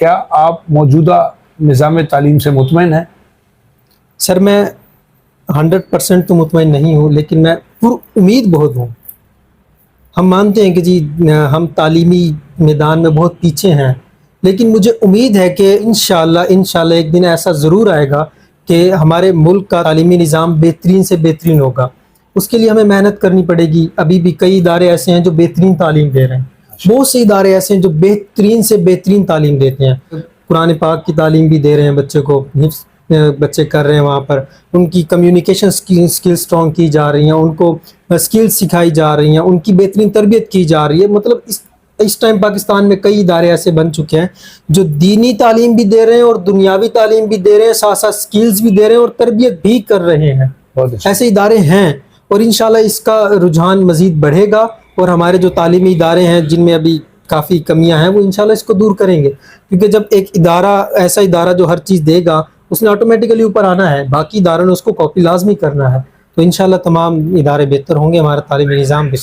کیا آپ موجودہ نظام تعلیم سے مطمئن ہیں؟ سر میں 100% تو مطمئن نہیں ہوں، لیکن میں پر امید بہت ہوں۔ ہم مانتے ہیں کہ جی ہم تعلیمی میدان میں بہت پیچھے ہیں، لیکن مجھے امید ہے کہ انشاءاللہ ایک دن ایسا ضرور آئے گا کہ ہمارے ملک کا تعلیمی نظام بہترین سے بہترین ہوگا۔ اس کے لیے ہمیں محنت کرنی پڑے گی۔ ابھی بھی کئی ادارے ایسے ہیں جو بہترین تعلیم دے رہے ہیں، بہت سے ادارے ایسے ہیں جو بہترین سے بہترین تعلیم دیتے ہیں۔ قرآن پاک کی تعلیم بھی دے رہے ہیں بچے کو، حفظ بچے کر رہے ہیں وہاں پر، ان کی کمیونیکیشن سکل سٹرونگ کی جا رہی ہیں، ان کو سکلز سکھائی جا رہی ہیں، ان کی بہترین تربیت کی جا رہی ہے۔ مطلب اس ٹائم پاکستان میں کئی ادارے ایسے بن چکے ہیں جو دینی تعلیم بھی دے رہے ہیں اور دنیاوی تعلیم بھی دے رہے ہیں، ساتھ ساتھ سکلز بھی دے رہے ہیں اور تربیت بھی کر رہے ہیں۔ ایسے ادارے ہیں اور انشاءاللہ اس کا رجحان مزید بڑھے گا، اور ہمارے جو تعلیمی ادارے ہیں جن میں ابھی کافی کمیاں ہیں وہ انشاءاللہ اس کو دور کریں گے، کیونکہ جب ایک ادارہ ایسا ادارہ جو ہر چیز دے گا اس نے آٹومیٹیکلی اوپر آنا ہے، باقی اداروں نے اس کو کاپی لازمی کرنا ہے، تو انشاءاللہ تمام ادارے بہتر ہوں گے، ہمارا تعلیمی نظام بھی